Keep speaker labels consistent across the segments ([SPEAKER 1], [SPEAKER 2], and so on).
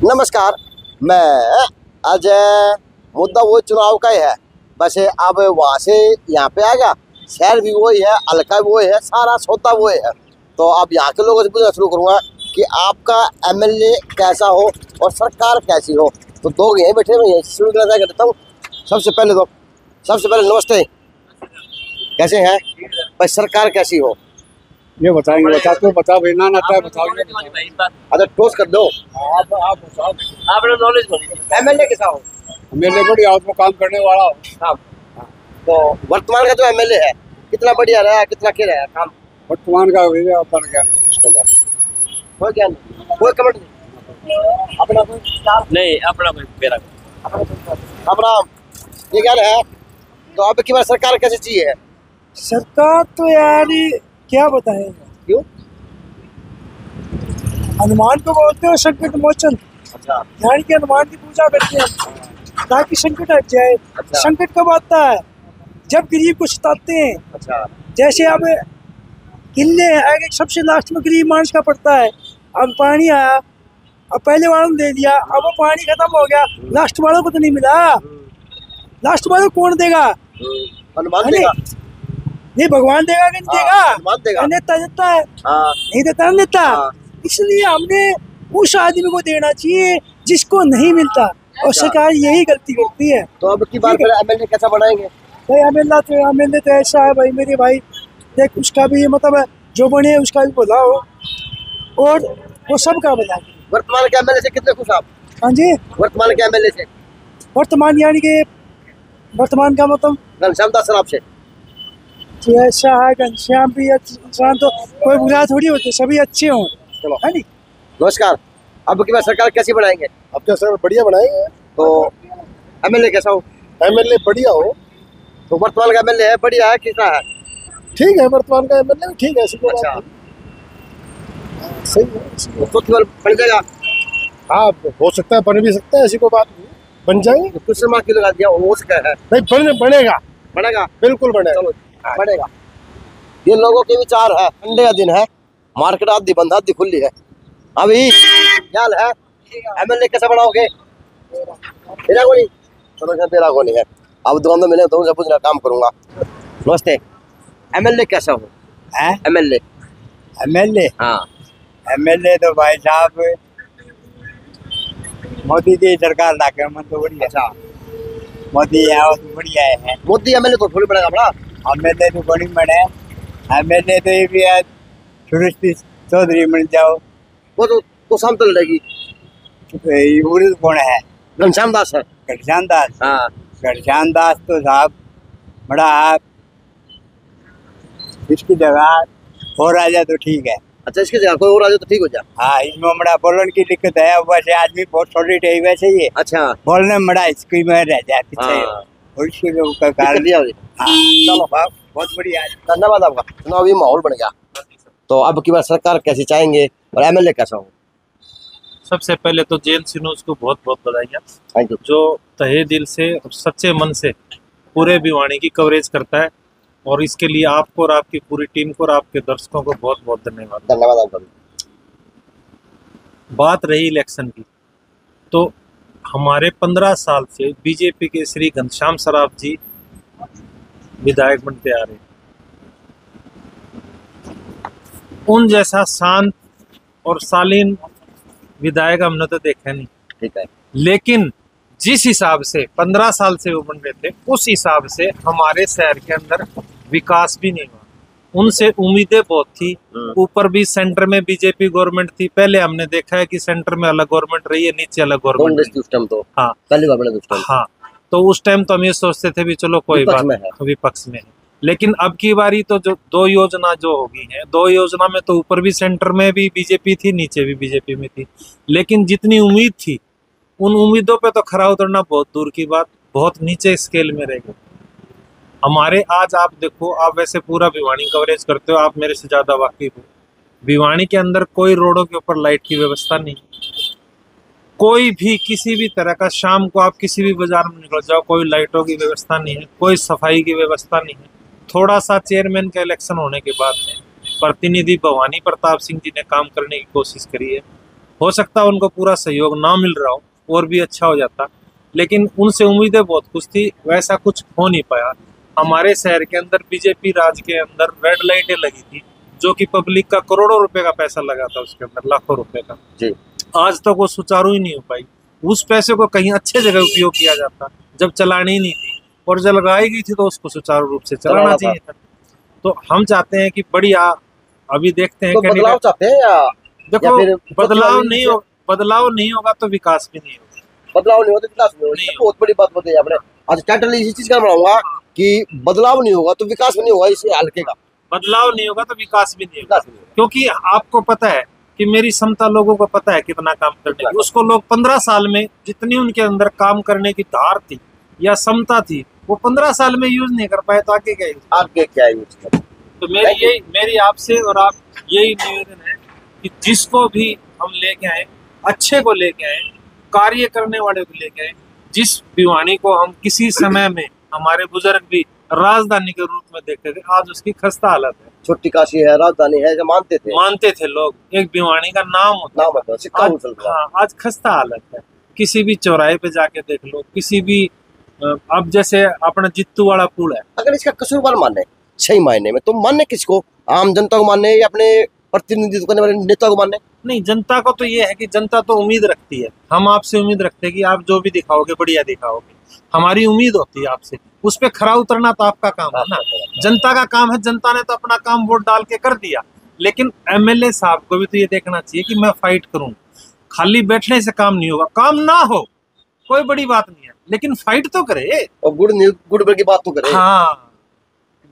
[SPEAKER 1] नमस्कार, मैं अजय। मुद्दा वो चुनाव का ही है, बस अब वहाँ से यहाँ पे आ गया। शहर भी वही है, हल्का भी वही है, सारा सौदा वही है। तो अब यहाँ के लोगों से पूछना शुरू करूँगा कि आपका एमएलए कैसा हो और सरकार कैसी हो। तो दो यहीं बैठे हुए हैं, शुरू करता हूँ। सबसे पहले नमस्ते, कैसे हैं भाई? सरकार कैसी हो
[SPEAKER 2] ये बताएंगे? बता भाई ना बताओ।
[SPEAKER 1] अच्छा ठोस कर दो।
[SPEAKER 2] आप बताओ।
[SPEAKER 1] आपने नॉलेज एमएलए कैसा हो?
[SPEAKER 2] मेरे बढ़िया उसमें काम करने वाला हो।
[SPEAKER 1] हाँ। तो वर्तमान का जो एमएलए है कितना बढ़िया रहा, कितना क्या रहा काम?
[SPEAKER 2] वर्तमान का अपन ज्ञान इसके बाद
[SPEAKER 1] कोई ज्ञान कोई कमेंट नहीं। अपना
[SPEAKER 3] नहीं, अपना मेरा
[SPEAKER 1] अपना ये ज्ञान है। तो अब की बार सरकार कैसी चाहिए?
[SPEAKER 4] सरकार तो यार ये क्या बताएगा।
[SPEAKER 1] क्यों?
[SPEAKER 4] हनुमान को बोलते हो संकट मोचन,
[SPEAKER 1] अच्छा
[SPEAKER 4] यानी कि हनुमान की पूजा करते हैं ताकि संकट हट जाए।
[SPEAKER 1] अच्छा।
[SPEAKER 4] संकट कब आता है? जब गरीब को सताते हैं।
[SPEAKER 1] अच्छा
[SPEAKER 4] जैसे अब किले आगे सबसे लास्ट में गरीब मानस का पड़ता है। अब पानी आया, अब पहले वालों ने दे दिया, अब वो पानी खत्म हो गया, लास्ट वालों को तो नहीं मिला। लास्ट वालों को कौन देगा?
[SPEAKER 1] हनुमान
[SPEAKER 4] है
[SPEAKER 1] देगा।
[SPEAKER 4] नहीं, भगवान देगा कि नहीं देगा?
[SPEAKER 1] हनुमान देगा।
[SPEAKER 4] नेता देता है,
[SPEAKER 1] हाँ
[SPEAKER 4] नहीं देता नहीं देता।
[SPEAKER 1] हाँ।
[SPEAKER 4] इसलिए हमने उस आदमी को देना चाहिए जिसको नहीं मिलता, और सरकार यही गलती करती है।
[SPEAKER 1] तो अब की बार फिर एमएलए कैसा बनाएंगे?
[SPEAKER 4] भाई एमएलए तो ऐसा है भाई, मेरे भाई देख, उसका भी मतलब है, जो बने उसका भी भला हो और वो सबका भला हो।
[SPEAKER 1] वर्तमान के एमएलए से कितने खुश आप?
[SPEAKER 4] हाँ जी,
[SPEAKER 1] वर्तमान के एमएलए से?
[SPEAKER 4] वर्तमान यानी कि वर्तमान का मतलब
[SPEAKER 1] घनश्याम दास सराफ से?
[SPEAKER 4] कि ऐसा है, घनश्याम भी इंसान तो कोई बुरा थोड़ी होते, सभी अच्छे हों।
[SPEAKER 1] चलो
[SPEAKER 4] है नहीं?
[SPEAKER 1] नमस्कार, अब की बार सरकार कैसी बनाएंगे?
[SPEAKER 2] अब क्या सर बढ़िया बनाएंगे।
[SPEAKER 1] तो एमएलए कैसा हो?
[SPEAKER 2] एमएलए बढ़िया हो।
[SPEAKER 1] तो वर्तमान का एमएलए है बढ़िया है, कितना है?
[SPEAKER 2] ठीक है, वर्तमान का एमएलए भी ठीक है।
[SPEAKER 1] अच्छा
[SPEAKER 2] सही है।
[SPEAKER 1] तो केवल बन जाएगा?
[SPEAKER 2] हाँ हो सकता है, बन भी सकता है, ऐसी कोई बात नहीं, बन जाएंगे।
[SPEAKER 1] तो कुछ मार्क क्यों लगा दिया? वो उसका है
[SPEAKER 2] नहीं बनेगा,
[SPEAKER 1] बढ़ेगा,
[SPEAKER 2] बिल्कुल बनेगा।
[SPEAKER 1] चलो बढ़ेगा। ये लोगों के विचार है। संडे का दिन है, मार्केट आधी बंद आधी खुली है। अभी क्या हाल है? एमएलए कैसा बनाओगे? तेरा को नहीं? चलो अच्छा तेरा को नहीं है। अब दुकान तो मिले तो उनसे पूछना, काम करूंगा। नमस्ते, एमएलए कैसा हो? एमएलए
[SPEAKER 5] एमएलए
[SPEAKER 1] हाँ।
[SPEAKER 5] एमएलए तो भाई साहब मोदी की सरकार लाके मन तो बढ़िया।
[SPEAKER 1] अच्छा
[SPEAKER 5] मोदी आओ तो बढ़िया है।
[SPEAKER 1] मोदी एमएलए तो थोड़ी बढ़ेगा बड़ा।
[SPEAKER 5] एमएलए तो बड़ी बने। एमएलए तो ये भी है सुरेश चौधरी मिल जाओ,
[SPEAKER 1] वो तो शाम तो लड़ेगी।
[SPEAKER 5] तो कौन है?
[SPEAKER 1] घनश्याम दास है।
[SPEAKER 5] घनश्याम दास।
[SPEAKER 1] हाँ
[SPEAKER 5] घनश्याम दास तो साहब बड़ा है, इसकी जगह और आ जाए तो ठीक है।
[SPEAKER 1] अच्छा इसकी जगह कोई और आ जाए तो ठीक हो जाए।
[SPEAKER 5] हाँ इसमें बड़ा बोलने की दिक्कत है, वैसे आदमी बहुत सॉलिड है वैसे ही है।
[SPEAKER 1] अच्छा
[SPEAKER 5] बोलने में बड़ा इसकी में रह जाए पीछे।
[SPEAKER 1] हाँ।
[SPEAKER 5] और इसके कारण
[SPEAKER 1] दिया मुझे।
[SPEAKER 5] चलो बहुत बढ़िया।
[SPEAKER 1] धन्यवाद आपका। चुनावी माहौल बन गया। तो अब की बार सरकार कैसी चाहेंगे और एमएलए कैसा हो?
[SPEAKER 3] सबसे पहले तो जेल सिनोज को बहुत बहुत बधाइयाँ,
[SPEAKER 1] थैंक यू।
[SPEAKER 3] जो तहे दिल से और सच्चे मन से पूरे भिवानी की कवरेज करता है, और इसके लिए आपको और आपकी पूरी टीम को और आपके दर्शकों को बहुत बहुत धन्यवाद।
[SPEAKER 1] धन्यवाद आपका।
[SPEAKER 3] बात रही इलेक्शन की, तो हमारे 15 साल से बीजेपी के श्री घनश्याम सराफ जी विधायक बनते आ रहे हैं। उन जैसा शांत और शालीन विधायक हमने तो देखा नहीं।
[SPEAKER 1] ठीक है।
[SPEAKER 3] लेकिन जिस हिसाब से 15 साल से वो बन रहे थे, उस हिसाब से हमारे शहर के अंदर विकास भी नहीं हुआ। उनसे उम्मीदें बहुत थी। ऊपर भी सेंटर में बीजेपी गवर्नमेंट थी। पहले हमने देखा है कि सेंटर में अलग गवर्नमेंट रही है, नीचे अलग गवर्नमेंट।
[SPEAKER 1] उस टाइम तो
[SPEAKER 3] हाँ
[SPEAKER 1] पहली बार बने उस टाइम।
[SPEAKER 3] हाँ, तो उस टाइम तो हम ये सोचते थे भी चलो कोई
[SPEAKER 1] विपक्ष
[SPEAKER 3] बात
[SPEAKER 1] में है।
[SPEAKER 3] विपक्ष में है। लेकिन अब की बारी तो जो दो योजना जो होगी है, दो योजना में तो ऊपर भी सेंटर में भी बीजेपी थी, नीचे भी बीजेपी में थी। लेकिन जितनी उम्मीद थी उन उम्मीदों पे तो खरा उतरना बहुत दूर की बात, बहुत नीचे स्केल में रह गए हमारे। आज आप देखो, आप वैसे पूरा भिवानी कवरेज करते हो, आप मेरे से ज्यादा वाकिफ हो। भिवानी के अंदर कोई रोडों के ऊपर लाइट की व्यवस्था नहीं, कोई भी किसी भी तरह का। शाम को आप किसी भी बाजार में निकल जाओ, कोई लाइटों की व्यवस्था नहीं है, कोई सफाई की व्यवस्था नहीं है। थोड़ा सा चेयरमैन का इलेक्शन होने के बाद में प्रतिनिधि भवानी प्रताप सिंह जी ने काम करने की कोशिश करी है, हो सकता है उनको पूरा सहयोग ना मिल रहा हो और भी अच्छा हो जाता, लेकिन उनसे उम्मीदें बहुत कुछ थी, वैसा कुछ हो नहीं पाया। हमारे शहर के अंदर बीजेपी राज के अंदर रेड लाइटें लगी थी, जो कि पब्लिक का करोड़ों रुपए का पैसा लगा था, उसके अंदर लाखों रुपए का।
[SPEAKER 1] जी।
[SPEAKER 3] आज तक वो सुचारू ही नहीं हो पाई। उस पैसे को कहीं अच्छे जगह उपयोग किया जाता, जब चलानी ही नहीं थी, और जब लगाई गई थी तो उसको सुचारू रूप से चलाना चाहिए था। तो हम चाहते हैं कि बढ़िया, अभी देखते हैं
[SPEAKER 1] तो बदलाव चाहते हैं या
[SPEAKER 3] देखो,
[SPEAKER 1] फिर
[SPEAKER 3] बदलाव नहीं होगा तो विकास भी नहीं होगा।
[SPEAKER 1] बदलाव नहीं होगा तो विकास नहीं होगा। बहुत बड़ी बात बताई आपने। आज टाइटल इसी चीज का बनाऊंगा कि बदलाव नहीं होगा तो विकास भी नहीं होगा इस हल्के का।
[SPEAKER 3] बदलाव नहीं होगा तो विकास भी नहीं होगा, क्योंकि आपको पता है कि मेरी क्षमता, लोगों को पता है कितना काम करने की। उसको लोग 15 साल में जितनी उनके अंदर काम करने की धार थी या क्षमता थी, वो 15 साल में यूज नहीं कर पाए, तो आगे क्या यूज?
[SPEAKER 1] आगे क्या यूज करें?
[SPEAKER 3] तो मेरी आपसे और आप यही निवेदन है कि जिसको भी हम लेके आए, अच्छे को लेके आए, कार्य करने वाले को लेके आए। जिस भिवानी को हम किसी समय में हमारे बुजुर्ग भी राजधानी के रूप में देखते थे, आज उसकी खस्ता हालत है।
[SPEAKER 1] छोटी काशी है, राजधानी है, जो मानते थे
[SPEAKER 3] लोग, एक भिवानी का नाम होता है। आज खस्ता हालत है। किसी भी चौराहे पे जाके देख लो, किसी भी, अब जैसे अपना जित्तू वाला पुल है,
[SPEAKER 1] अगर इसका कसूरवार माने सही मायने में, तो मानने किसको? आम जनता को मानने या अपने प्रतिनिधित्व करने वाले नेता को मानने?
[SPEAKER 3] नहीं, जनता को तो ये है कि जनता तो उम्मीद रखती है, हम आपसे उम्मीद रखते हैं कि आप जो भी दिखाओगे बढ़िया दिखाओगे। हमारी उम्मीद होती है आपसे, उस पे खरा उतरना तो आपका काम है ना। जनता का काम है, जनता ने तो अपना काम वोट डाल के कर दिया, लेकिन एमएलए साहब को भी तो ये देखना चाहिए कि मैं फाइट करूं। खाली बैठने से काम नहीं होगा, काम ना हो कोई बड़ी बात नहीं है, लेकिन फाइट तो करे
[SPEAKER 1] और गुड़ भर की बात तो करे।
[SPEAKER 3] हाँ,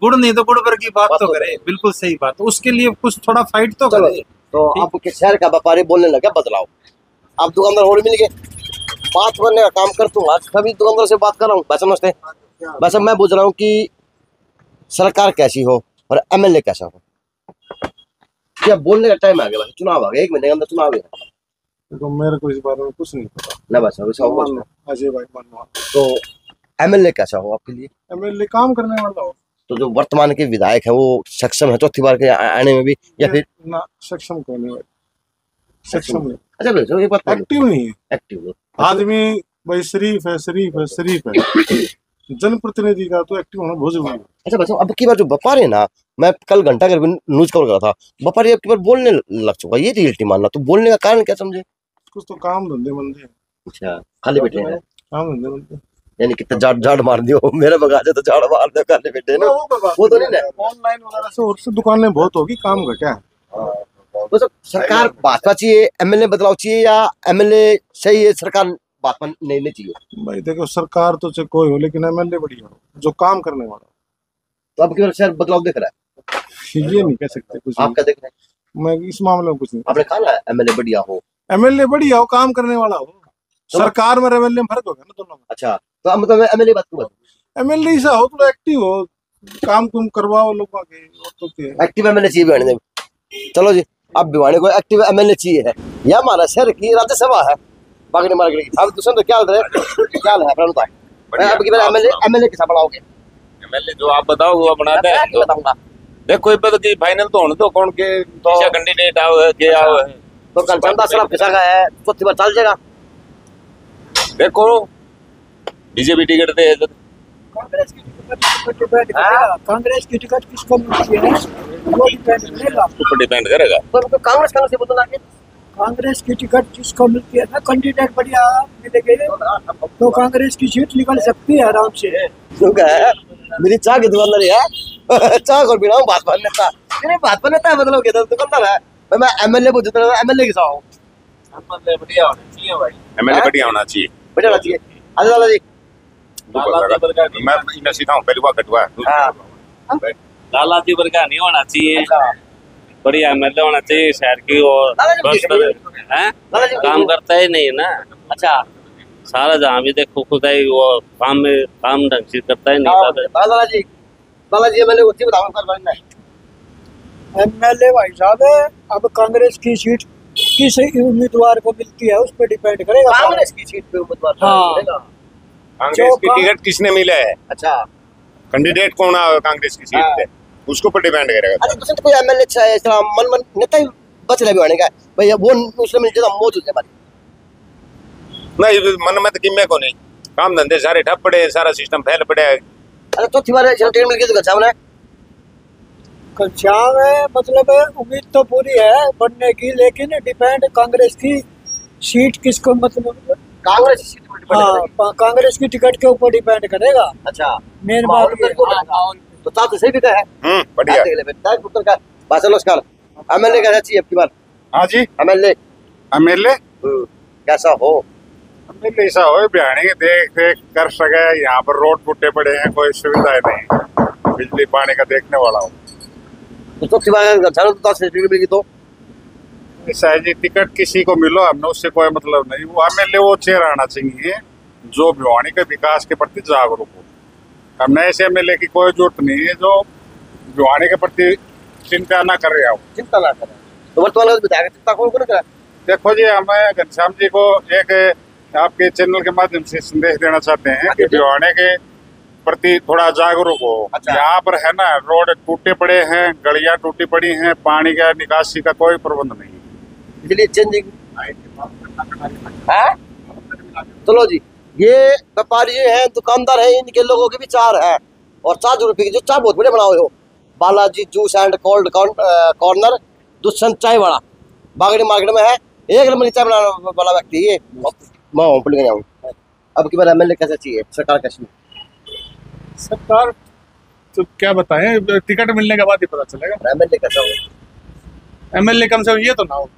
[SPEAKER 3] गुड़ नहीं तो गुड़ भर की बात तो करे, बिल्कुल सही बात। उसके लिए कुछ थोड़ा फाइट तो करे।
[SPEAKER 1] तो आपके शहर का व्यापारी बोलने लगा बदलाव, आप दुकानदार और मिल गए, बात करने का काम करता हूँ। आज सभी दुकानदार से बात कर रहा हूँ। बस समझते, बस मैं पूछ रहा हूँ कि सरकार कैसी हो और एमएलए कैसा हो। क्या बोलने का टाइम आ गया, चुनाव आ गया, 1 महीने के अंदर चुनाव है।
[SPEAKER 2] तो मेरे को इस बारे में कुछ नहीं पता
[SPEAKER 1] ना। बस
[SPEAKER 2] अजय भाई मानवा।
[SPEAKER 1] तो एमएलए कैसा हो आपके लिए?
[SPEAKER 2] एमएलए काम करने वाला हो।
[SPEAKER 1] तो जो वर्तमान के विधायक हैं वो सक्षम है चौथी बार के आने में भी, या फिर
[SPEAKER 2] ना सक्षम कौन है? सक्षम नहीं।
[SPEAKER 1] अच्छा भाई, एक बात
[SPEAKER 2] एक्टिव नहीं है।
[SPEAKER 1] एक्टिव
[SPEAKER 2] आदमी भाई शरीफ है जनप्रतिनिधि का तो एक्टिव होना बहुत जरूरी है।
[SPEAKER 1] अच्छा बस अब की बार जो व्यापारी है ना, मैं कल घंटा घर न्यूज कवर करा था, व्यापारी अब की बार बोलने लग चुका, ये रियलिटी मानना। तो बोलने का कारण क्या समझे?
[SPEAKER 2] कुछ तो काम धंधे मंदे हैं।
[SPEAKER 1] अच्छा, खाली बैठे हैं,
[SPEAKER 2] काम धंधे मंदे,
[SPEAKER 1] यानी कितना झाड़ मार दियो मेरे बगाजे, तो झाड़ मार दो, खाली बैठे ना, वो तो नहीं ना।
[SPEAKER 2] ऑनलाइन वगैरह से और से दुकानें बहुत होगी, काम घटा है।
[SPEAKER 1] तो सरकार भाजपा चाहिए, एमएलए बदलाव चाहिए, या एमएलए सही है, सरकार भाजपा नहीं चाहिए?
[SPEAKER 2] भाई देखो, सरकार तो चाहे कोई हो, लेकिन एमएलए बढ़िया हो जो काम करने वाला।
[SPEAKER 1] तो अब की शहर बदलाव दिख रहा है?
[SPEAKER 2] ये नहीं कह सकते कुछ।
[SPEAKER 1] आप क्या देख रहे हैं?
[SPEAKER 2] मैं इस मामले में कुछ नहीं।
[SPEAKER 1] आपने कहा ना एमएलए बढ़िया हो,
[SPEAKER 2] एमएलए बढ़िया हो, काम करने वाला हो। सरकार में एमएलए में फर्क होगा ना दोनों में।
[SPEAKER 1] अच्छा, तो अब मतलब एमएलए बात क्यों?
[SPEAKER 2] एमएलए ऐसा हो थोड़ा एक्टिव हो, काम कुम करवाओ लोगों के, और तो क्या
[SPEAKER 1] एक्टिव एमएलए चाहिए भिवानी में। चलो जी, अब भिवानी को एक्टिव एमएलए चाहिए है। यह हमारा शहर की राज्यसभा है बागड़ी मार्केट की। अब दूसरा तो क्या हाल है अपना बताए, अब की बार एमएलए किसा बनाओगे?
[SPEAKER 6] एमएलए जो आप बताओ वो बनाते हैं।
[SPEAKER 1] तो बताऊंगा,
[SPEAKER 6] देखो पता की फाइनल तो होने दो, कौन के कैंडिडेट आओ है के आओ है।
[SPEAKER 1] तो कल चंदा सराफ किसा का है, चौथी बार चल जाएगा।
[SPEAKER 6] देखो बीजेपी टिकट दे,
[SPEAKER 4] कांग्रेस की टिकट किसको मिलती है वो डिपेंड करेगा,
[SPEAKER 6] ऊपर डिपेंड करेगा।
[SPEAKER 1] तो कांग्रेस से बदलना है,
[SPEAKER 4] कांग्रेस की टिकट जिसको मिलती है ना, कैंडिडेट बढ़िया मिलेंगे तो कांग्रेस की सीट निकल सकती है आराम से।
[SPEAKER 1] मेरी चाह की दुकानदार है, चाह को पीना हूँ, भाजपा नेता भाजपा नेता है, मतलब क्या दुकानदार है। मैं एमएलए को जितना एमएलए किसा हूँ,
[SPEAKER 6] एमएलए बढ़िया होना चाहिए भाई, एमएलए बढ़िया होना चाहिए,
[SPEAKER 1] बढ़िया होना चाहिए। अरे लाला जी,
[SPEAKER 6] मैं इन्हें सीधा हूँ, पहली बार कटवा लालाजी वर्गा नहीं होना चाहिए, बढ़िया एमएलए होना चाहिए शहर की। और काम करता ही नहीं है ना।
[SPEAKER 1] अच्छा,
[SPEAKER 6] सारा जहाँ भी देखो खुद ही वो काम ढंग से करता ही नहीं।
[SPEAKER 1] लाला जी एमएलए को बताओ कर
[SPEAKER 4] एमएलए भाई साहब, अब कांग्रेस की सीट किस उम्मीदवार को मिलती है उस पर डिपेंड करेगा।
[SPEAKER 1] कांग्रेस की सीट पे उम्मीदवार
[SPEAKER 4] हाँ,
[SPEAKER 6] कांग्रेस की टिकट किसने मिला है?
[SPEAKER 1] अच्छा,
[SPEAKER 6] कैंडिडेट कौन है कांग्रेस की सीट पे, उसको पर डिपेंड करेगा।
[SPEAKER 1] अच्छा, तो कोई एमएलए अच्छा है, मन नेता ही बचना भी होने का भैया वो उसने मिल जाता मौजूद है हमारी।
[SPEAKER 7] नहीं मन में तो किम्मे को नहीं, काम धंधे सारे ठप पड़े, सारा सिस्टम फैल पड़े है।
[SPEAKER 1] अरे चौथी बार टिकट मिल गई तो अच्छा है।
[SPEAKER 4] कच्चा में मतलब उम्मीद तो पूरी है बनने की, लेकिन डिपेंड कांग्रेस की सीट किसको मतलब
[SPEAKER 1] कांग्रेस सीट पर डिपेंड करेगी।
[SPEAKER 4] हाँ कांग्रेस की टिकट के ऊपर डिपेंड करेगा।
[SPEAKER 1] अच्छा
[SPEAKER 4] मेन
[SPEAKER 1] माहौल
[SPEAKER 4] बात ये
[SPEAKER 1] बिल्कुल
[SPEAKER 4] है।
[SPEAKER 1] तो साथ सही भी है।
[SPEAKER 7] बढ़िया।
[SPEAKER 1] देख ले बेटा पुत्र का बस नमस्कार। एमएलए कैसा चाहिए आपकी बार?
[SPEAKER 2] हाँ जी,
[SPEAKER 1] एमएलए कैसा हो?
[SPEAKER 2] एमएलए ऐसा हो बिहानी के देख देख कर सके, यहाँ पर रोड टूटे पड़े हैं, कोई सुविधाएं नहीं, बिजली पानी का देखने वाला हो।
[SPEAKER 1] तो चौथी बार अच्छा तो 10 टिकट मिलेगी तो
[SPEAKER 2] ऐसा है जी, टिकट किसी को मिलो हमने उससे कोई मतलब नहीं, वो एमएलए वो चेहरा आना चाहिए जो भिवानी के विकास के प्रति जागरूक हो। हमने ऐसे एमएलए की कोई जरूरत नहीं है जो भिवानी के प्रति चिंता ना कर रहा हो।
[SPEAKER 1] चिंता ना करें। तो वर्तमान में विधायक चिंता कौन कौन करा?
[SPEAKER 2] देखो जी, हमें घनश्याम जी को एक आपके चैनल के माध्यम से संदेश देना चाहते हैं कि भिवानी के प्रति थोड़ा जागरूक हो।
[SPEAKER 1] अच्छा। यहाँ
[SPEAKER 2] पर है ना, रोड टूटे पड़े हैं, गलियां टूटी पड़ी हैं, पानी का निकासी का कोई प्रबंध नहीं।
[SPEAKER 1] इसलिए चेंजिंग है। चलो जी, ये व्यापारी हैं, दुकानदार हैं, इनके लोगों के विचार है। और 4 रुपए की जो चाय बहुत बड़े बनाओ हो, Balaji juice and cold corner Dushyant चाय वाला बागड़ी मार्केट में है। एक नंबर चाय बनाने वाला व्यक्ति ये मैं हूँ पुल गया हूँ। अब की बार एमएलए कैसा चाहिए, सरकार कैसी?
[SPEAKER 2] सरकार तो क्या बताएं, टिकट मिलने के बाद ही पता चलेगा
[SPEAKER 1] एमएलए कैसा हो।
[SPEAKER 2] एमएलए कम से कम ये तो ना हो।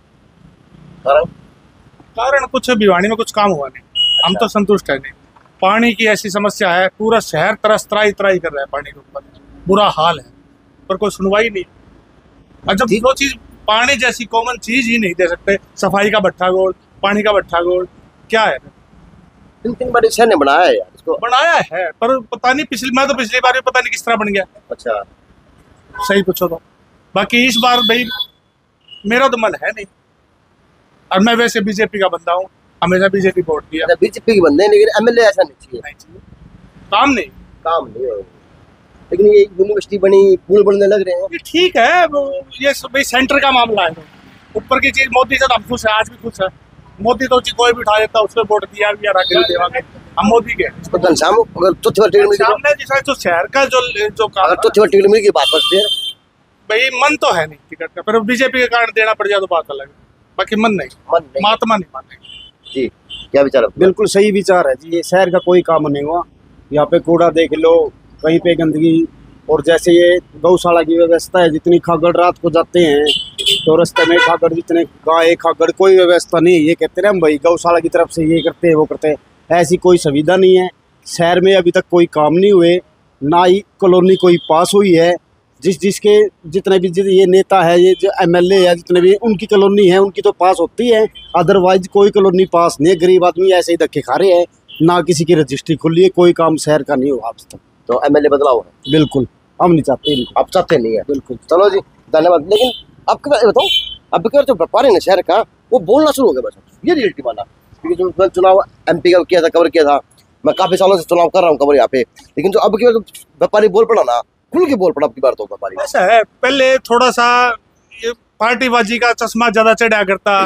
[SPEAKER 2] कारण कुछ भिवानी में कुछ काम हुआ नहीं, हम तो संतुष्ट है नहीं। पानी की ऐसी समस्या है, पूरा शहर तरस त्राई त्राई कर रहा है पानी के ऊपर, बुरा हाल है, पर कोई सुनवाई नहीं। और जब वो चीज पानी जैसी कॉमन चीज ही नहीं दे सकते, सफाई का भट्ठा गोल, पानी का भट्ठा गोल, क्या है?
[SPEAKER 1] 3 बार शहर ने बनाया है यार इसको।
[SPEAKER 2] बनाया है पर पता नहीं मैं तो पिछली बार भी पता नहीं किस तरह बन गया।
[SPEAKER 1] अच्छा
[SPEAKER 2] सही पूछो तो। बाकी इस बार भाई मेरा तो मन है नहीं, और मैं वैसे बीजेपी का बंदा हूँ, हमेशा बीजेपी वोट दिया।
[SPEAKER 1] बीजेपी के बंदे, लेकिन एमएलए ऐसा नहीं चाहिए।
[SPEAKER 2] नहीं चाहिए, काम नहीं
[SPEAKER 1] हो। लेकिन ये यूनिवर्सिटी बनी, पुल बनने लग रहे हैं।
[SPEAKER 2] ये ठीक है, ये भाई सेंटर का मामला है। ऊपर की चीज मोदी से तो हम खुश है, आज भी खुश है। मोदी तो कोई भी उठा देता, उसको वोट दिया भी देवांगे, हम मोदी के।
[SPEAKER 1] तो घनश्याम अगर चौथी बार टिकट मिल गई
[SPEAKER 2] तो शहर का जो काम,
[SPEAKER 1] अगर चौथी बार टिकट मिल गई बात बचती है
[SPEAKER 2] भाई मन तो है नहीं टिकट का, पर बीजेपी के कारण देना पड़ जाए तो बात अलग है, बाकी मन नहीं, महात्मा नहीं माने
[SPEAKER 1] जी। क्या विचार है?
[SPEAKER 8] बिल्कुल सही विचार है जी। ये शहर का कोई काम नहीं हुआ, यहाँ पे कूड़ा देख लो, कहीं पे गंदगी, और जैसे ये गौशाला की व्यवस्था है, जितनी खागड़ रात को जाते हैं तो रास्ते में खागड़, जितने गाय खागड़, कोई व्यवस्था नहीं है। ये कहते हैं हम भाई गौशाला की तरफ से ये करते हैं वो करते हैं, ऐसी कोई सुविधा नहीं है शहर में। अभी तक कोई काम नहीं हुए, ना ही कॉलोनी कोई पास हुई है। जिसके जितने भी ये नेता है, ये जो एमएलए है, जितने भी उनकी कॉलोनी है उनकी तो पास होती है, अदरवाइज कोई कॉलोनी पास नहीं है। गरीब आदमी ऐसे ही धक्के खा रहे हैं, ना किसी की रजिस्ट्री खुली है, कोई काम शहर का नहीं हुआ आज तक।
[SPEAKER 1] तो एमएलए बदलाव है?
[SPEAKER 8] बिल्कुल हम नहीं चाहते इनको।
[SPEAKER 1] आप चाहते नहीं है?
[SPEAKER 8] बिल्कुल।
[SPEAKER 1] चलो जी, धन्यवाद। लेकिन आपके बताओ, अब के जो व्यापारी है शहर का, वो बोलना शुरू हो गया बस, ये रियलिटी वाला। क्योंकि जो चुनाव एमपी का किया था, कवर किया था, मैं काफी सालों से चुनाव कर रहा हूँ कवर यहाँ पे, लेकिन जो अब की व्यापारी बोल पड़ा ना, खुल के बोल पड़ा अब की बार तो व्यापारी।
[SPEAKER 2] ऐसा है, पहले थोड़ा सा ये पार्टीबाजी का चश्मा ज्यादा चढ़ा करता,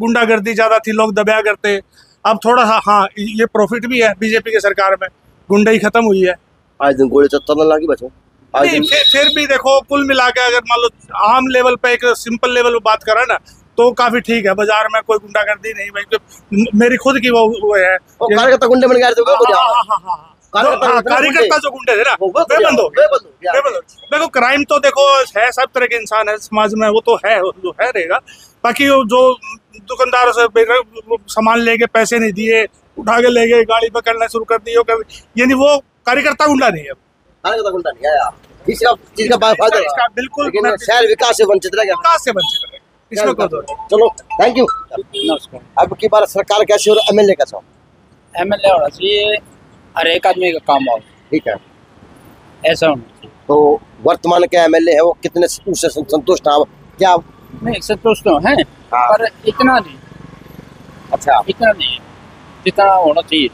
[SPEAKER 2] गुंडागर्दी ज्यादा थी, लोग दबाया करते। अब थोड़ा सा हाँ, ये प्रॉफिट भी है बीजेपी के सरकार में, गुंडाई खत्म हुई है।
[SPEAKER 1] आज दिन गोली चलने लगी बचो।
[SPEAKER 2] फिर भी देखो, कुल मिला के अगर मान लो आम लेवल पे, एक सिंपल लेवल पे बात करा ना, तो काफी ठीक है। बाजार में कोई गुंडागर्दी नहीं भाई, मेरी खुद की वो है,
[SPEAKER 1] कार्यकर्ता गुंडे बन गए।
[SPEAKER 2] कार्यकर्ता जो गुंडे थे ना, वो बंद हो गए। देखो क्राइम तो देखो है, सब तरह के इंसान है समाज में, वो तो है, जो है रहेगा। बाकी जो दुकानदारों से सामान लेके पैसे नहीं दिए, उठा के ले गए, गाड़ी पकड़ना शुरू कर दी, यानी वो कार्यकर्ता गुंडा नहीं है।
[SPEAKER 1] कार्यकर्ता गुंडा नहीं है यार, तीसरा चीज का फायदा
[SPEAKER 2] बिल्कुल
[SPEAKER 1] शहर विकास से वंचित रह गया,
[SPEAKER 2] विकास से वंचित रहे, इसमें कोई दो।
[SPEAKER 1] चलो थैंक यू। नमस्कार। अब की बार सरकार कैसी और एमएलए कैसा हो?
[SPEAKER 9] एमएलए होना चाहिए, हर एक आदमी का काम हो,
[SPEAKER 1] ठीक है,
[SPEAKER 9] ऐसा होना चाहिए।
[SPEAKER 1] तो वर्तमान के एमएलए है वो कितने उससे संतुष्ट हैं? क्या
[SPEAKER 9] नहीं संतुष्ट तो हैं, पर इतना नहीं।
[SPEAKER 1] अच्छा,
[SPEAKER 9] इतना नहीं, जितना होना चाहिए।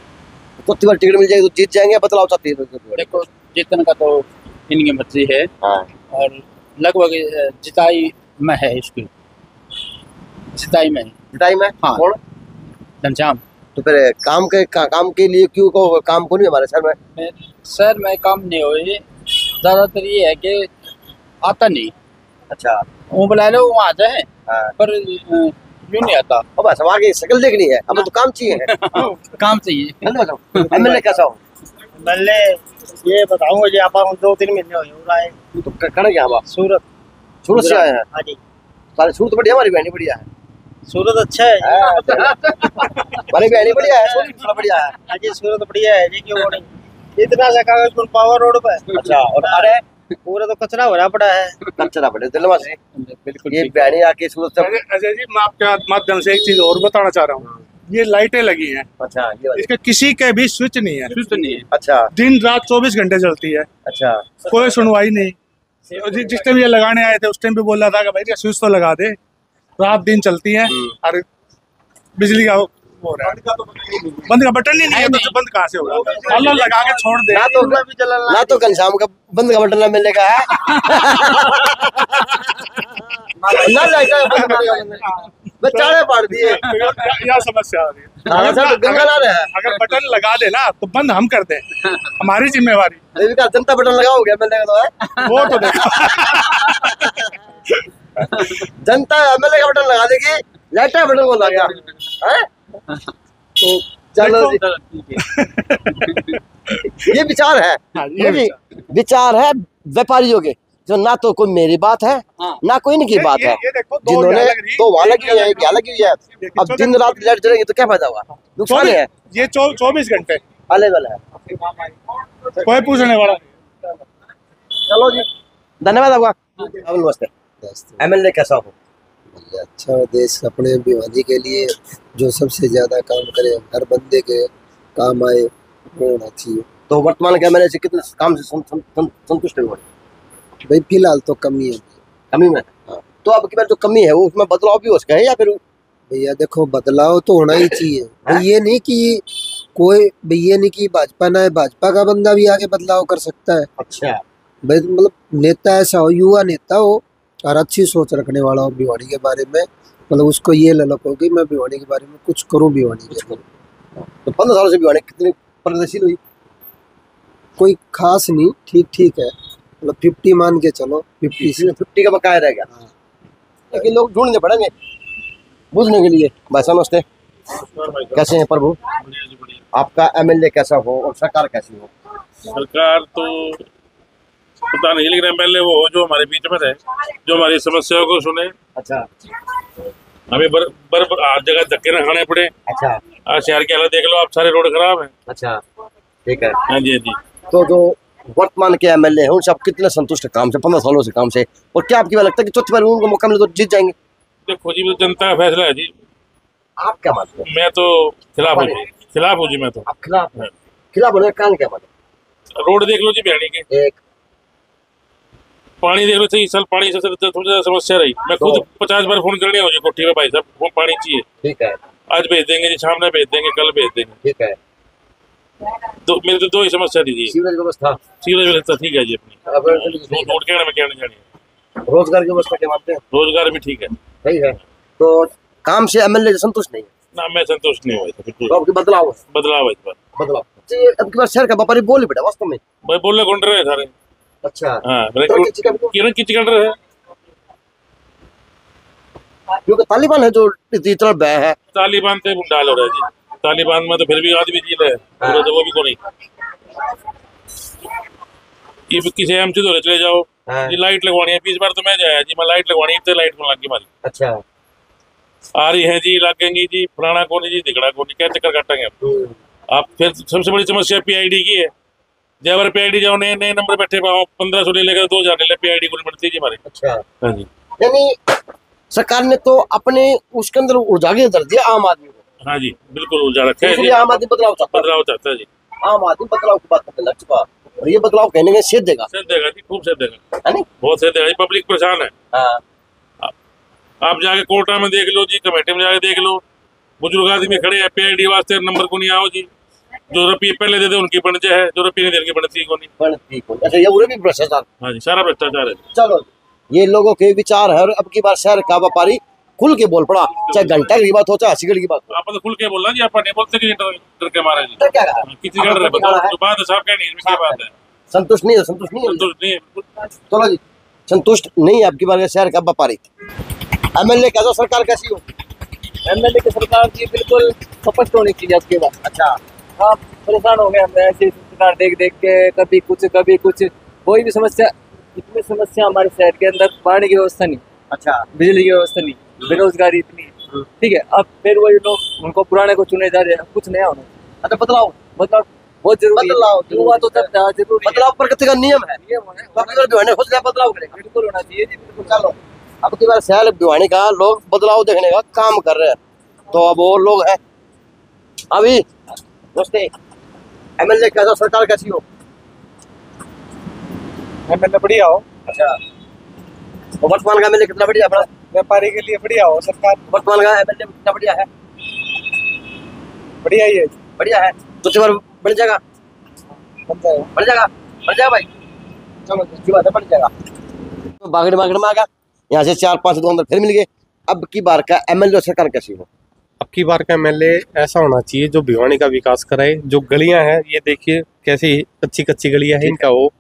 [SPEAKER 1] तो बार टिकट मिल जाएगी तो जीत जाएंगे, बदलाव चाहती है?
[SPEAKER 9] देखो जीतने का तो इनकी मर्जी है, और लगभग जिताई में है इसकी। सिताई में।
[SPEAKER 1] जिताई में?
[SPEAKER 9] हाँ।
[SPEAKER 1] कौन?
[SPEAKER 9] घनश्याम।
[SPEAKER 1] तो फिर काम के लिए क्यों को काम को नहीं हमारे शहर में?
[SPEAKER 9] शहर में काम नहीं हो रही, ज्यादातर ये है कि आता नहीं।
[SPEAKER 1] अच्छा।
[SPEAKER 9] वो बुला लो वहाँ आ जाए,
[SPEAKER 1] हाँ।
[SPEAKER 9] पर यूँ नहीं आता।
[SPEAKER 1] अब बस हमारी शक्ल देखनी है, हमें तो काम चाहिए।
[SPEAKER 9] काम चाहिए।
[SPEAKER 1] एमएलए कैसा हो?
[SPEAKER 8] पहले ये बताऊंगा जी, आप 2-3 महीने हो रहा है।
[SPEAKER 1] तो कहाँ गया हम?
[SPEAKER 8] सूरत।
[SPEAKER 1] सूरत से आए हैं?
[SPEAKER 8] हाँ जी।
[SPEAKER 1] सारे सूरत बढ़िया, हमारी बहनी बढ़िया है।
[SPEAKER 8] सूरत अच्छा है।
[SPEAKER 1] हमारी बहनी बढ़िया है, सूरत बढ़िया है।
[SPEAKER 8] हाँ जी, सूरत बढ़िया है जी, क्यों नहीं। इतना सा कागज पावर रोड पे।
[SPEAKER 1] अच्छा। और अरे
[SPEAKER 8] पूरा तो कचरा भरा पड़ा है।
[SPEAKER 1] कचरा पड़े दिलवा से।
[SPEAKER 9] बिल्कुल।
[SPEAKER 1] ये बहनी आके सूरत से।
[SPEAKER 2] अजय जी, मैं आपके माध्यम से एक चीज और बताना चाह रहा हूँ। ये लाइटें लगी हैं,
[SPEAKER 1] अच्छा। ये वाली।
[SPEAKER 2] इसके किसी के भी स्विच नहीं है।
[SPEAKER 9] स्विच नहीं है।
[SPEAKER 1] अच्छा।
[SPEAKER 2] दिन रात 24 घंटे चलती है।
[SPEAKER 1] अच्छा।
[SPEAKER 2] कोई सुनवाई नहीं। जिस टाइम ये लगाने आए थे उस टाइम भी बोल रहा था कि भाई ये स्विच तो लगा दे, रात दिन चलती है। और बिजली का वो हो रहा है, बंद का बटन ही नहीं है, तो बंद कहाँ से होगा? अल्लाह लगा के छोड़ दे।
[SPEAKER 1] ना तो घनश्याम का बंद का बटन ना मिलने का है, ना लाइट बेचारे पाड़ दिए।
[SPEAKER 2] यह समस्या आ रही
[SPEAKER 1] तो गंगा ना रहे।
[SPEAKER 2] अगर बटन लगा दे ना तो बंद हम कर दे, हमारी जिम्मेवारी।
[SPEAKER 1] देविका जनता बटन लगाओ गया मिलने का तो है।
[SPEAKER 2] वो तो देखो,
[SPEAKER 1] जनता एमएलए का बटन लगा देगी, लाइट का बटन को लगा है। तो चलो जी। ये विचार है।
[SPEAKER 2] हाँ, ये
[SPEAKER 1] विचार है व्यापारियों के, जो ना तो कोई मेरी बात है, ना कोई इनकी बात है।
[SPEAKER 2] ये देखो,
[SPEAKER 1] जिन्होंने तो वहां लगी है, क्या लगी हुई है। अब दिन रात लाइट जलेगी तो क्या फायदा हुआ? नुकसान है।
[SPEAKER 2] ये 24 घंटे
[SPEAKER 1] अलेबल है,
[SPEAKER 2] कोई पूछने वाला नहीं।
[SPEAKER 1] चलो जी, धन्यवाद आपका। अब नमस्ते। एमएलए कैसा हो?
[SPEAKER 10] अच्छा, देश अपने भिवानी के लिए जो सबसे ज्यादा काम करे, हर बंदे के काम आए, वो होना चाहिए।
[SPEAKER 1] तो वर्तमान के एमएलए से कितने काम से संतुष्ट हो?
[SPEAKER 10] भाई फिलहाल तो कमी है।
[SPEAKER 1] कमी में? हाँ। तो अब की बार जो कमी है वो उसमें बदलाव भी हो सका है या फिर?
[SPEAKER 10] भैया देखो, बदलाव तो होना ही चाहिए। भाई ये नहीं कि कोई, भाई ये नहीं कि भाजपा ना है, भाजपा का बंदा भी आगे बदलाव कर सकता है।
[SPEAKER 1] अच्छा।
[SPEAKER 10] भाई मतलब नेता ऐसा हो, युवा नेता हो और अच्छी सोच रखने वाला हो भिवानी के बारे में, मतलब उसको ये ललक हो कि मैं भिवानी के बारे में कुछ करूं भिवानी के।
[SPEAKER 1] तो 15 सालों से भिवानी कितनी प्रगतिशील हुई?
[SPEAKER 10] कोई खास नहीं, ठीक ठीक है, मतलब 50 मान के चलो।
[SPEAKER 1] 50 का बकाया रह गया। लेकिन लोग ढूंढने पड़ेंगे बुझने के लिए। भाई नमस्ते, कैसे हैं प्रभु? आपका एमएलए कैसा हो और सरकार कैसी हो?
[SPEAKER 11] सरकार तो पता नहीं, लेकिन एमएलए वो हो जो हमारे बीच में रहे, जो हमारी समस्याओं को सुने।
[SPEAKER 1] अच्छा।
[SPEAKER 11] हमें हर जगह धक्के न खाने पड़े।
[SPEAKER 1] अच्छा।
[SPEAKER 11] आज शहर के हालत देख लो आप, सारे रोड खराब है।
[SPEAKER 1] अच्छा, ठीक है।
[SPEAKER 11] हाँ जी, हाँ जी।
[SPEAKER 1] तो जो वर्तमान के एमएलए हैं उनसे आप कितने संतुष्ट है काम से, 15 सालों से काम से? और क्या आपकी बात लगता है कि चौथी बार उनको मौका मिले तो जीत जाएंगे?
[SPEAKER 11] देखो जी, जनता का फैसला है जी।
[SPEAKER 1] आप क्या मानते हैं?
[SPEAKER 11] मैं तो खिलाफ हूँ जी। मैं तो
[SPEAKER 1] आप खिलाफ हैं? खिलाफ होने का कारण क्या मानते?
[SPEAKER 11] रोड देख लो जी भिवानी के,
[SPEAKER 1] एक
[SPEAKER 11] पानी देख लो। इस साल पानी से थोड़ी ज्यादा समस्या रही। मैं खुद 50 बार फोन करने हो जी कोठी में, भाई साहब वो पानी चाहिए।
[SPEAKER 1] ठीक है।
[SPEAKER 11] आज भेज देंगे जी, शाम में भेज देंगे, कल भेज देंगे।
[SPEAKER 1] ठीक है।
[SPEAKER 11] तो मेरे तो 2 ही समस्या थी जी।
[SPEAKER 1] सीवरेज व्यवस्था?
[SPEAKER 11] सीवरेज व्यवस्था ठीक है जी अपनी। रोड कहने में क्या नहीं जानी।
[SPEAKER 1] रोजगार की व्यवस्था क्या मानते हैं?
[SPEAKER 11] रोजगार भी ठीक है।
[SPEAKER 1] सही है। तो काम से एमएलए संतुष्ट नहीं है?
[SPEAKER 11] ना, मैं संतुष्ट नहीं हुआ था बिल्कुल।
[SPEAKER 1] तो आपकी बदलाव है?
[SPEAKER 11] बदलाव है इस बार।
[SPEAKER 1] बदलाव अब की बार शहर का व्यापारी बोल ही बेटा वास्तव में।
[SPEAKER 11] भाई बोलने कौन रहे सारे।
[SPEAKER 1] अच्छा।
[SPEAKER 11] हाँ, किरण किच कर रहे हैं
[SPEAKER 1] क्योंकि तालिबान है जो इतना बह है।
[SPEAKER 11] तालिबान से डाल हो रहा है जी। तालिबान में तो फिर भी आदमी जी रहे, तो वो भी को नहीं। ये किसी एमसी तो चले जाओ जी, लाइट लगवानी है। 20 बार तो मैं जाया जी, मैं लाइट लगवानी है, लाइट को लग गई मारी।
[SPEAKER 1] अच्छा।
[SPEAKER 11] आ रही है जी, लगेंगी जी, फलाना को नहीं जी, दिखड़ा को नहीं, क्या चक्कर काटेंगे आप। फिर सबसे बड़ी समस्या पीआईडी की है। जब बार पीआईडी जाओ, नए नंबर बैठे पाओ, 1500 ले लेकर 2000 ले, पीआईडी को नहीं बढ़ती जी हमारी।
[SPEAKER 1] अच्छा।
[SPEAKER 11] हाँ जी।
[SPEAKER 1] यानी सरकार ने तो अपने उसके अंदर उजागर कर दिया आम आदमी को।
[SPEAKER 11] हाँ जी, बिल्कुल उलझा रखा है जी।
[SPEAKER 1] आम आदमी बदलाव
[SPEAKER 11] चाहता है जी।
[SPEAKER 1] आम आदमी बदलाव की बात करने लग चुका, और ये बदलाव कहने में सेध देगा।
[SPEAKER 11] सेध देगा जी, खूब सेध देगा,
[SPEAKER 1] है नहीं?
[SPEAKER 11] बहुत सेध देगा जी। पब्लिक परेशान है।
[SPEAKER 1] हाँ।
[SPEAKER 11] आप जाके कोर्टा में देख लो जी, कमेटी में जाके देख लो, बुजुर्ग आदमी खड़े हैं, पीआईडी वास्ते नंबर को नहीं आओ जी। जो रुपये पहले दे दे उनकी बनते है, जो रुपये नहीं दे उनकी बनती को नहीं।
[SPEAKER 1] अच्छा, ये पूरे भी भ्रष्टाचार?
[SPEAKER 11] हाँ जी, सारा भ्रष्टाचार है।
[SPEAKER 1] चलो, ये लोगों के विचार है। और अब की बार शहर का व्यापारी खुल के बोल पड़ा, चाहे घंटा की बात हो चाहे 80 की बात हो।
[SPEAKER 11] आप तो खुल के बोलना जी, आप नहीं बोलते कि डर के मारे जी।
[SPEAKER 1] डर क्या रहा?
[SPEAKER 11] किसी डर रहे बताओ, जो बात है साहब कहनी है, क्या बात है?
[SPEAKER 1] संतुष्ट नहीं है, संतुष्ट नहीं है,
[SPEAKER 11] संतुष्ट नहीं है।
[SPEAKER 1] चलो जी, संतुष्ट नहीं है आपकी बार शहर का व्यापारी। एमएलए कैसा, सरकार कैसी हो?
[SPEAKER 9] एमएलए की सरकार की बिल्कुल स्पष्ट होनी चाहिए आपके बाद।
[SPEAKER 1] अच्छा,
[SPEAKER 9] आप परेशान हो गए हम ऐसी सरकार देख देख के, कभी कुछ कोई भी समस्या, इतनी समस्या हमारे शहर के अंदर, पानी की व्यवस्था नहीं,
[SPEAKER 1] अच्छा,
[SPEAKER 9] बिजली की व्यवस्था नहीं, बेरोजगारी इतनी है, ठीक है। अब फिर वही लोग उनको पुराने को चुने जा रहे हैं, कुछ नया होना।
[SPEAKER 1] अच्छा, बदलाव
[SPEAKER 9] बहुत जरूरी है। हुआ तो तब जरूरी
[SPEAKER 1] बदलाव प्रकृति का नियम है, बदलाव करेगा,
[SPEAKER 9] बिल्कुल होना चाहिए जी, बिल्कुल।
[SPEAKER 1] चलो, अब की बार शहर भिवानी का लोग बदलाव देखने का काम कर रहे हैं, तो अब वो लोग हैं अभी दोस्ते। एमएलए कैसा, सरकार कैसी हो?
[SPEAKER 8] एमएलए बढ़िया हो।
[SPEAKER 1] अच्छा, तो वर्तमान का एमएलए कितना बढ़िया?
[SPEAKER 8] व्यापारी के लिए बढ़िया हो सरकार।
[SPEAKER 1] वर्तमान का एमएलए कितना बढ़िया है?
[SPEAKER 8] बढ़िया ही है,
[SPEAKER 1] बढ़िया है। तो इस बार बढ़ जाएगा, बढ़ जाएगा भाई, चलो अच्छी बात है, बढ़ जाएगा। तो बागड़ में आ गया, यहाँ से 4-5 दुकानदार फिर मिल गए। अब की बार का एमएलए सरकार कैसी हो?
[SPEAKER 12] अब की बार का एमएलए ऐसा होना चाहिए जो भिवानी का विकास कराए। जो गलियां हैं ये देखिए कैसी कच्ची गलियां हैं इनका हो,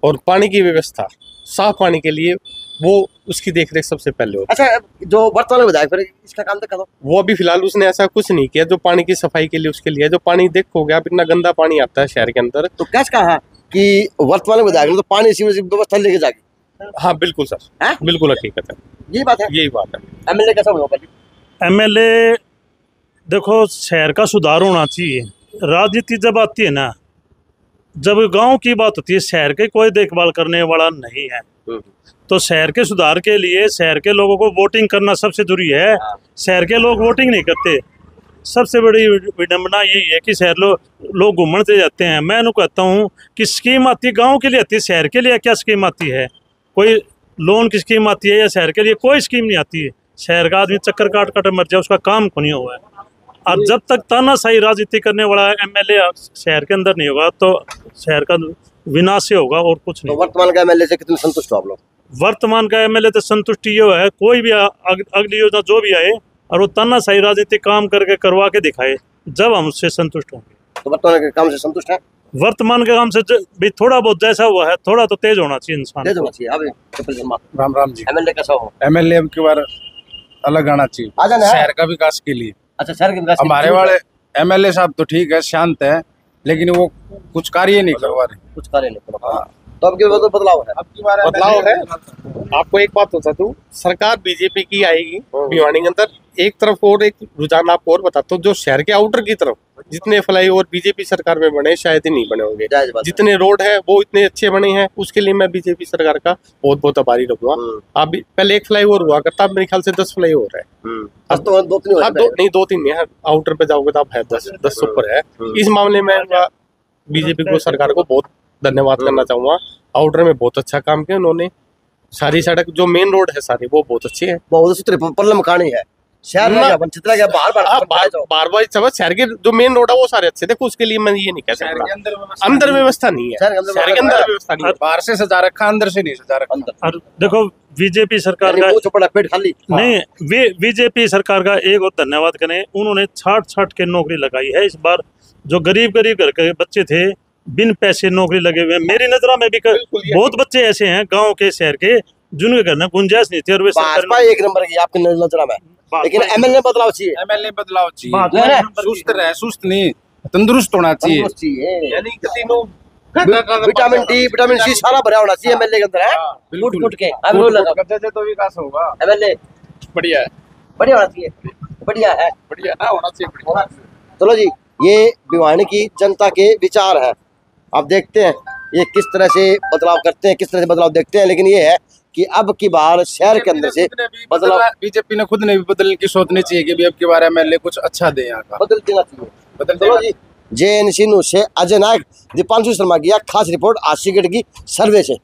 [SPEAKER 12] और पानी की व्यवस्था, साफ पानी के लिए वो उसकी देखरेख सबसे पहले हो।
[SPEAKER 1] अच्छा, जो वर्तमान विधायक फिर इसका काम देखा,
[SPEAKER 12] वो अभी फिलहाल उसने ऐसा कुछ नहीं किया जो पानी की सफाई के लिए उसके लिए। जो पानी देखोगे आप, इतना गंदा पानी आता है शहर के अंदर।
[SPEAKER 1] तो कैसे कहा कि वर्तमान विधायक ने तो पानी सीवरेज की व्यवस्था लेके जाएगी?
[SPEAKER 12] हाँ बिल्कुल सर, बिल्कुल हकीकत है,
[SPEAKER 1] यही बात है,
[SPEAKER 12] यही बात है।
[SPEAKER 1] एमएलए कैसा होगा?
[SPEAKER 2] एमएलए देखो, शहर का सुधार होना चाहिए। राजनीति जब आती है ना, जब गांव की बात होती है, शहर के कोई देखभाल करने वाला नहीं है। तो शहर के सुधार के लिए शहर के लोगों को वोटिंग करना सबसे जरूरी है। शहर के लोग वोटिंग नहीं करते। सबसे बड़ी विडंबना यही है कि शहर लोग घूमते जाते हैं। मैं उनको कहता हूँ कि स्कीम आती है गाँव के लिए आती है, शहर के लिए क्या स्कीम आती है? कोई लोन की स्कीम आती है या शहर के लिए कोई स्कीम नहीं आती है। शहर का आदमी चक्कर काट मर जाए, उसका काम को नहीं हुआ है। और जब तक तानाशाही राजनीति करने वाला एमएलए शहर के अंदर नहीं होगा तो शहर का विनाश होगा और कुछ नहीं।
[SPEAKER 1] तो वर्तमान का एमएलए से कितने संतुष्ट हो आप लोग?
[SPEAKER 2] वर्तमान का एमएलए तो संतुष्टि ये है, कोई भी अगली योजना जो भी आए और वो तानाशाही राजनीति काम करके करवा के दिखाए, जब हम उससे संतुष्ट होंगे।
[SPEAKER 1] तो वर्तमान के काम से संतुष्ट है?
[SPEAKER 2] वर्तमान के काम से भी थोड़ा बहुत जैसा हुआ है, थोड़ा तो तेज होना चाहिए इंसान,
[SPEAKER 1] तेज होना चाहिए। अभी
[SPEAKER 8] राम राम जी।
[SPEAKER 1] एमएलए कैसा हो?
[SPEAKER 8] एमएलए अब की बार अलग आना चाहिए, शहर का विकास के लिए।
[SPEAKER 1] अच्छा, शहर के विकास
[SPEAKER 8] हमारे वाले एमएलए साहब तो ठीक है, शांत है, लेकिन वो कुछ कार्य नहीं करवा रहे,
[SPEAKER 1] कुछ कार्य नहीं करवा रहे। तो अब की बार बदलाव है,
[SPEAKER 12] बदलाव है। आपको एक बात बता दूं, सरकार बीजेपी की आएगी भिवानी के अंदर। एक तरफ और एक रुझान आपको और बताता हूँ, जो शहर के आउटर की तरफ जितने फ्लाईओवर बीजेपी सरकार में बने शायद ही नहीं बने होंगे। जितने रोड है वो इतने अच्छे बने हैं, उसके लिए मैं बीजेपी सरकार का बहुत बहुत आभारी रहूंगा। अब पहले एक फ्लाईओवर हुआ करता, अब मेरे ख्याल से 10 फ्लाईओवर है।
[SPEAKER 1] अब तो
[SPEAKER 12] 2-3 नहीं है, आउटर पे जाओगे तो आप है 10 ऊपर है। इस मामले में बीजेपी को सरकार को बहुत धन्यवाद करना चाहूंगा। आउटर में बहुत अच्छा काम किया उन्होंने। सारी सड़क जो मेन रोड है सारी वो बहुत अच्छी है,
[SPEAKER 1] बहुत पल्लम कहानी है। शहर में
[SPEAKER 12] बार शहर के जो मेन रोड है वो सारे अच्छे। देखो उसके लिए मैं ये नहीं कह सकता अंदर व्यवस्था नहीं है, शहर के अंदर व्यवस्था नहीं है।
[SPEAKER 8] बाहर से सजा रखा, अंदर से नहीं सजा रखा।
[SPEAKER 2] और देखो बीजेपी सरकार का
[SPEAKER 1] पेट खाली
[SPEAKER 2] नहीं, बीजेपी सरकार का एक और धन्यवाद करें, उन्होंने छाट के नौकरी लगाई है। इस बार जो गरीब घर के बच्चे थे बिन पैसे नौकरी लगे हुए हैं। मेरी नजर में भी बहुत बच्चे ऐसे हैं गांव के शहर के जिनके घर में गुंजाइश नहीं थी और वे
[SPEAKER 1] एक नंबर की आपकी नजर में। लेकिन एमएलए बदलाव चाहिए,
[SPEAKER 8] एमएलए बदलाव चाहिए, सुस्त रहे, सुस्त नहीं, तंदुरुस्त होना चाहिए।
[SPEAKER 1] यानी तीनों विटामिन डी विटामिन सी सारा भरा होना चाहिए एमएलए के अंदर है। फुट के
[SPEAKER 8] तो विकास होगा।
[SPEAKER 1] एमएलए
[SPEAKER 8] बढ़िया है,
[SPEAKER 1] बढ़िया होना चाहिए, बढ़िया है,
[SPEAKER 8] बढ़िया होना चाहिए।
[SPEAKER 1] चलो जी, ये भिवानी की जनता के विचार है। आप देखते हैं ये किस तरह से बदलाव करते हैं, किस तरह से बदलाव देखते हैं। लेकिन ये है कि अब की बार शहर के अंदर से बदलाव
[SPEAKER 8] बीजेपी ने खुद ने भी बदलने की सोचनी चाहिए कि अब की बार एमएलए कुछ अच्छा दे, यहाँ का
[SPEAKER 1] बदल देना चाहिए। चलो जी, JNC न्यूज़ से अजय नायक, दीपांशु शर्मा की खास रिपोर्ट आशिगढ़ की सर्वे से।